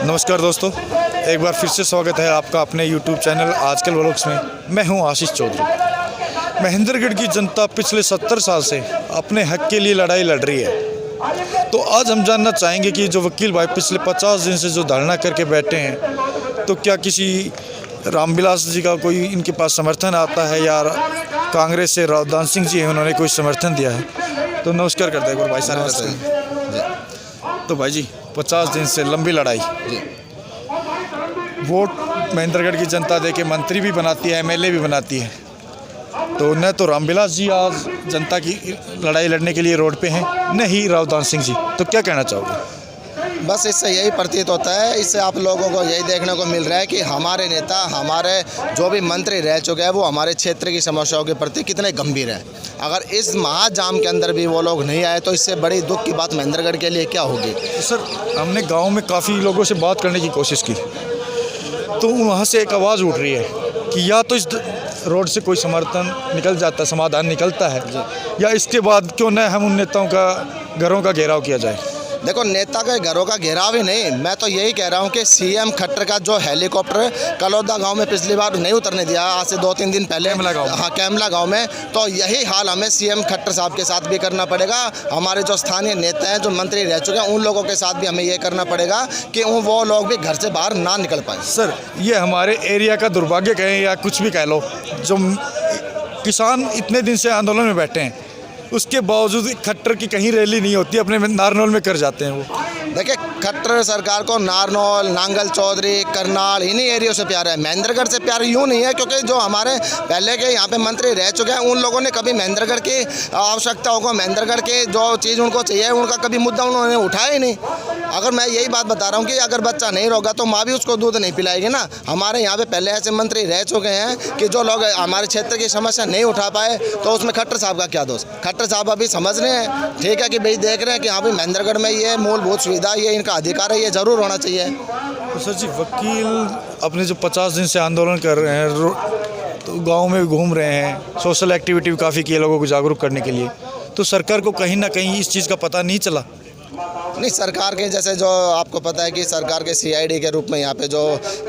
नमस्कार दोस्तों, एक बार फिर से स्वागत है आपका अपने YouTube चैनल आजकल व्लॉग्स में। मैं हूं आशीष चौधरी। महेंद्रगढ़ की जनता पिछले 70 साल से अपने हक के लिए लड़ाई लड़ रही है। तो आज हम जानना चाहेंगे कि जो वकील भाई पिछले 50 दिन से जो धरना करके बैठे हैं, तो क्या किसी रामविलास जी का कोई इनके पास समर्थन आता है या कांग्रेस से रावदान सिंह जी हैं, उन्होंने कोई समर्थन दिया है? तो नमस्कार करते हैं भाई साहब। तो भाई जी 50 दिन से लंबी लड़ाई, वोट महेंद्रगढ़ की जनता दे के मंत्री भी बनाती है, एमएलए भी बनाती है। तो न तो रामविलास जी आज जनता की लड़ाई लड़ने के लिए रोड पे हैं, न ही रावदान सिंह जी। तो क्या कहना चाहोगे? बस इससे यही प्रतीत होता है, इससे आप लोगों को यही देखने को मिल रहा है कि हमारे नेता, हमारे जो भी मंत्री रह चुके हैं, वो हमारे क्षेत्र की समस्याओं के प्रति कितने गंभीर हैं। अगर इस महाजाम के अंदर भी वो लोग नहीं आए तो इससे बड़ी दुख की बात महेंद्रगढ़ के लिए क्या होगी। तो सर, हमने गांव में काफ़ी लोगों से बात करने की कोशिश की, तो वहाँ से एक आवाज़ उठ रही है कि या तो इस रोड से कोई समर्थन निकल जाता, समाधान निकलता है, या इसके बाद क्यों न हम उन नेताओं का घरों का घेराव किया जाए। देखो, नेता के घरों का घेराव ही नहीं, मैं तो यही कह रहा हूँ कि सीएम खट्टर का जो हेलीकॉप्टर कलौदा गांव में पिछली बार नहीं उतरने दिया, आज से 2-3 दिन पहले कैमला गांव में, तो यही हाल हमें सीएम खट्टर साहब के साथ भी करना पड़ेगा। हमारे जो स्थानीय नेता हैं, जो मंत्री रह चुके हैं, उन लोगों के साथ भी हमें ये करना पड़ेगा कि वो लोग भी घर से बाहर ना निकल पाए। सर, ये हमारे एरिया का दुर्भाग्य कहें या कुछ भी कह लो, जो किसान इतने दिन से आंदोलन में बैठे हैं, उसके बावजूद खट्टर की कहीं रैली नहीं होती, अपने नारनौल में कर जाते हैं वो। देखिए, खट्टर सरकार को नारनौल, नांगल चौधरी, करनाल इन्हीं एरियो से प्यार है। महेंद्रगढ़ से प्यार यूँ नहीं है, क्योंकि जो हमारे पहले के यहाँ पे मंत्री रह चुके हैं, उन लोगों ने कभी महेंद्रगढ़ की आवश्यकताओं को, महेंद्रगढ़ के जो चीज़ उनको चाहिए, उनका कभी मुद्दा उन्होंने उठाया ही नहीं। अगर मैं यही बात बता रहा हूँ कि अगर बच्चा नहीं रोगा तो माँ भी उसको दूध नहीं पिलाएगी ना। हमारे यहाँ पे पहले ऐसे मंत्री रह चुके हैं कि जो लोग हमारे क्षेत्र की समस्या नहीं उठा पाए, तो उसमें खट्टर साहब का क्या दोष। खट्टर साहब अभी समझ रहे हैं, ठीक है, कि भाई देख रहे हैं कि हाँ भाई महेंद्रगढ़ में ये मूलभूत सुविधा, ये इनका अधिकार है, ये ज़रूर होना चाहिए। तो सर जी, वकील अपने जो 50 दिन से आंदोलन कर रहे हैं, तो गांव में भी घूम रहे हैं, सोशल एक्टिविटी भी काफ़ी की है लोगों को जागरूक करने के लिए, तो सरकार को कहीं ना कहीं इस चीज़ का पता नहीं चला? नहीं, सरकार के जैसे जो आपको पता है कि सरकार के सीआईडी के रूप में यहाँ पे जो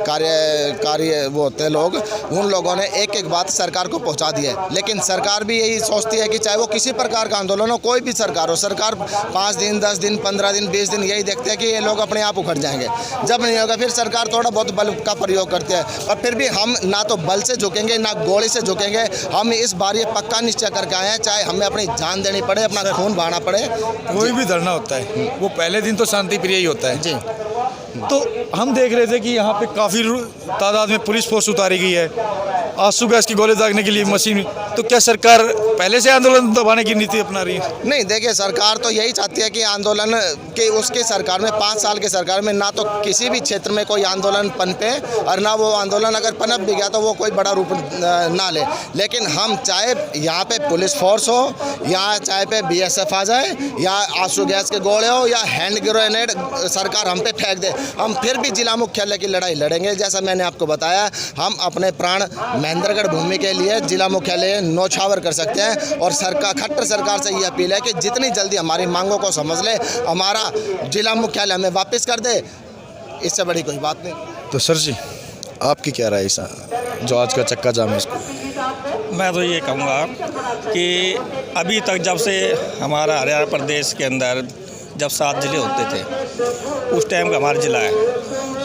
कार्य वो होते हैं लोग, उन लोगों ने एक एक बात सरकार को पहुँचा दी है। लेकिन सरकार भी यही सोचती है कि चाहे वो किसी प्रकार का आंदोलन हो, कोई भी सरकार हो, सरकार 5 दिन, 10 दिन, 15 दिन, 20 दिन यही देखते हैं कि ये लोग अपने आप उखड़ जाएंगे। जब नहीं होगा फिर सरकार थोड़ा बहुत बल का प्रयोग करती है, और फिर भी हम ना तो बल से झुकेंगे ना गोली से झुकेंगे। हम इस बार ये पक्का निश्चय करके आए हैं, चाहे हमें अपनी जान देनी पड़े, अपना खून बहाना पड़े। कोई भी धरना होता है वो पहले दिन तो शांति प्रिय ही होता है जी। तो हम देख रहे थे कि यहाँ पे काफ़ी तादाद में पुलिस फोर्स उतारी गई है, आंसू गैस की गोले दागने के लिए मशीन। तो क्या सरकार पहले से आंदोलन दबाने की नीति अपना रही है? नहीं, देखिए, सरकार तो यही चाहती है कि आंदोलन के उसके सरकार में 5 साल के सरकार में ना तो किसी भी क्षेत्र में कोई आंदोलन पनपे, और ना वो आंदोलन अगर पनप भी गया तो वो कोई बड़ा रूप ना ले। लेकिन हम चाहे यहाँ पे पुलिस फोर्स हो, या चाहे पे बीएसएफ आ जाए, या आंसू गैस के गोले हो, या हैंड ग्रेनेड सरकार हम पे फेंक दे, हम फिर भी जिला मुख्यालय की लड़ाई लड़ेंगे। जैसा मैंने आपको बताया, हम अपने प्राण महेंद्रगढ़ भूमि के लिए जिला मुख्यालय नौछावर कर सकते हैं। और सरकार, खट्टर सरकार से ये अपील है कि जितनी जल्दी हमारी मांगों को समझ ले, हमारा जिला मुख्यालय हमें वापस कर दे, इससे बड़ी कोई बात नहीं। तो सर जी, आपकी क्या राय है जो आज का चक्का जाम है इसको? मैं तो ये कहूँगा कि अभी तक जब से हमारा हरियाणा प्रदेश के अंदर जब 7 जिले होते थे, उस टाइम का हमारा ज़िला है,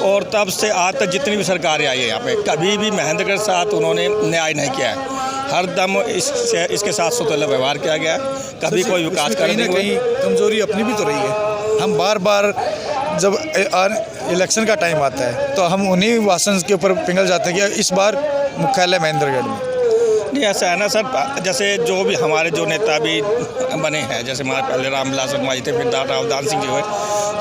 और तब से आज तक जितनी भी सरकारें आई है यहाँ पे, कभी भी महेंद्रगढ़ साथ उन्होंने न्याय नहीं किया है। हर दम इसके साथ सुतला व्यवहार किया गया, कभी कोई विकास करने की कमजोरी अपनी भी तो रही है। हम बार बार जब इलेक्शन का टाइम आता है तो हम उन्हीं भाषण के ऊपर पिघल जाते हैं कि इस बार मुख्यालय महेंद्रगढ़ में। नहीं, ऐसा है ना सर, जैसे जो भी हमारे जो नेता भी बने हैं, जैसे हमारे पहले रामविलास शर्मा जी थे, फिर रावदान सिंह जी हुए,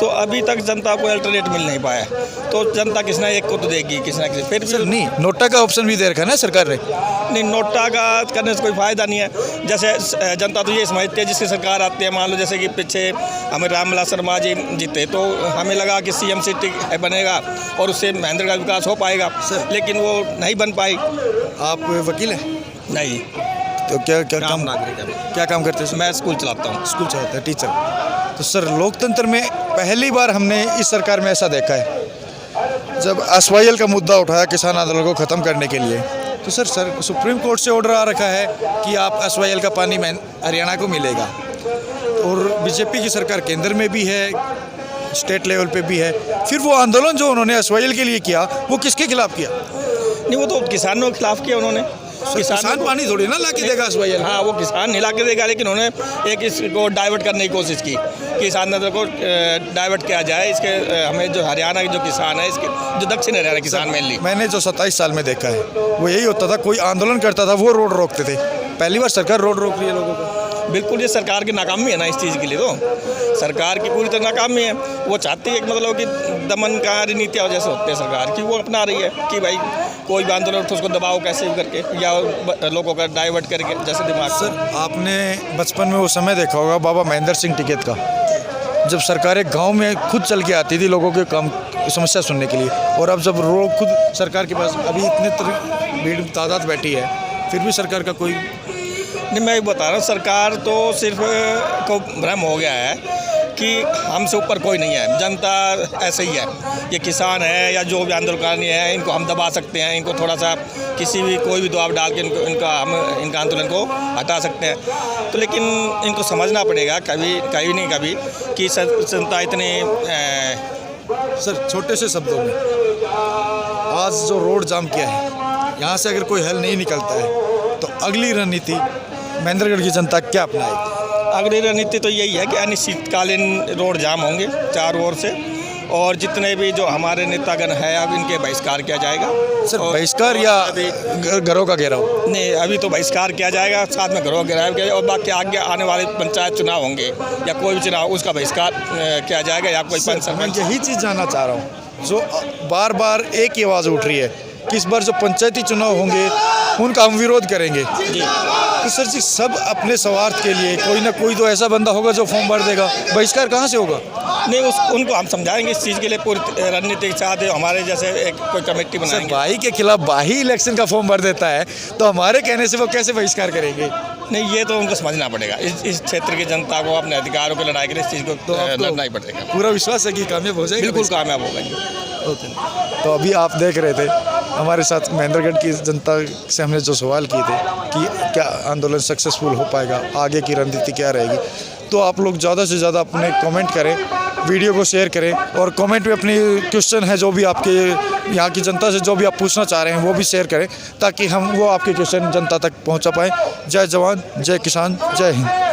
तो अभी तक जनता को अल्टरनेट मिल नहीं पाया। तो जनता किसी ना एक को तो देगी, किसी ना किसी। फिर भी नहीं, नोटा का ऑप्शन भी दे रखा है ना सरकार ने। नहीं, नोटा का करने से कोई फ़ायदा नहीं है। जैसे जनता तो ये समझती है जिसकी सरकार आती है, मान लो जैसे कि पीछे हमें रामविलास शर्मा जी जीते, तो हमें लगा कि सीएम सिटी बनेगा और उससे महेंद्रगढ़ का विकास हो पाएगा, लेकिन वो नहीं बन पाई। आप वकील हैं? नहीं। तो क्या काम नागरिक है। क्या काम करते हैं? मैं स्कूल चलाता हूँ। स्कूल चलाते हैं, टीचर। तो सर, लोकतंत्र में पहली बार हमने इस सरकार में ऐसा देखा है जब SYL का मुद्दा उठाया किसान आंदोलन को ख़त्म करने के लिए, तो सर सुप्रीम कोर्ट से ऑर्डर आ रखा है कि आप SYL का पानी हरियाणा को मिलेगा, और बीजेपी की सरकार केंद्र में भी है, स्टेट लेवल पे भी है। फिर वो आंदोलन जो उन्होंने SYL के लिए किया, वो किसके खिलाफ किया? नहीं, वो तो किसानों के खिलाफ किया उन्होंने। किसान पानी थोड़ी ना ला के देगा SYL। हाँ, वो किसान नहीं ला के देगा, लेकिन उन्होंने एक इसको डाइवर्ट करने की कोशिश की कि इस आंदोलन को डाइवर्ट किया जाए। इसके हमें जो हरियाणा के जो किसान है, इसके जो दक्षिण हरियाणा किसान मेनली, मैंने जो 27 साल में देखा है वो यही होता था, कोई आंदोलन करता था वो रोड रोकते थे। पहली बार सरकार रोड रोक रही है लोगों को। बिल्कुल ये सरकार की नाकामी है ना इस चीज़ के लिए, तो सरकार की पूरी तरह नाकामी है। वो चाहती है कि मतलब कि दमनकारी नीतियाँ जैसे होती है सरकार की, वो अपना रही है कि भाई कोई भी आंदोलन उठो उसको दबाओ कैसे भी करके, या लोगों का डाइवर्ट करके जैसे दिमाग। सर आपने बचपन में वो समय देखा होगा बाबा महेंद्र सिंह टिकैत का, जब सरकारें गांव में खुद चल के आती थी लोगों के काम समस्या सुनने के लिए, और अब जब लोग खुद सरकार के पास अभी इतने भीड़ तादाद बैठी है, फिर भी सरकार का कोई नहीं। मैं बता रहा हूँ, सरकार तो सिर्फ को भ्रम हो गया है कि हमसे ऊपर कोई नहीं है, जनता ऐसे ही है। ये किसान है या जो भी आंदोलनकारी है, इनको हम दबा सकते हैं, इनको थोड़ा सा किसी भी कोई भी दबाव डाल के इनका आंदोलन को हटा सकते हैं। तो लेकिन इनको समझना पड़ेगा कभी कि जनता इतने सर छोटे से शब्दों में, आज जो रोड जाम किया है, यहाँ से अगर कोई हल नहीं निकलता है तो अगली रणनीति महेंद्रगढ़ की जनता क्या अपनाएगी? अगली रणनीति तो यही है कि अनिश्चितकालीन रोड जाम होंगे चारों ओर से, और जितने भी जो हमारे नेतागण है अब इनके बहिष्कार किया जाएगा। सर बहिष्कार या घरों का घेराव? नहीं, अभी तो बहिष्कार किया जाएगा, साथ में घरों का घेराव किया जाएगा, और बाकी आगे आने वाले पंचायत चुनाव होंगे या कोई भी चुनाव, उसका बहिष्कार किया जाएगा, या कोई पंच मैं यही चीज़ जानना चाह रहा हूँ, जो बार बार एक ही आवाज़ उठ रही है कि इस बार जो पंचायती चुनाव होंगे उनका हम विरोध करेंगे। जी। तो सर जी सब अपने स्वार्थ के लिए कोई ना कोई तो ऐसा बंदा होगा जो फॉर्म भर देगा, बहिष्कार कहाँ से होगा? नहीं, उनको हम समझाएंगे इस चीज़ के लिए, पूरी रणनीति के साथ हमारे जैसे एक कोई कमेटी बनाएंगे। भाई के खिलाफ भाई इलेक्शन का फॉर्म भर देता है, तो हमारे कहने से वो कैसे बहिष्कार करेंगे? नहीं, ये तो उनको समझना पड़ेगा। इस क्षेत्र की जनता को अपने अधिकारों की लड़ाई के लिए इस चीज़ को लड़ना ही पड़ेगा। पूरा विश्वास है कि कामयाब हो जाएगा? बिल्कुल कामयाब होगा। तो अभी आप देख रहे थे हमारे साथ महेंद्रगढ़ की जनता से हमने जो सवाल किए थे कि क्या आंदोलन सक्सेसफुल हो पाएगा, आगे की रणनीति क्या रहेगी, तो आप लोग ज़्यादा से ज़्यादा अपने कमेंट करें, वीडियो को शेयर करें, और कमेंट में अपनी क्वेश्चन है जो भी आपके यहाँ की जनता से जो भी आप पूछना चाह रहे हैं वो भी शेयर करें, ताकि हम वो आपके क्वेश्चन जनता तक पहुँचा पाएँ। जय जवान, जय किसान, जय हिंद।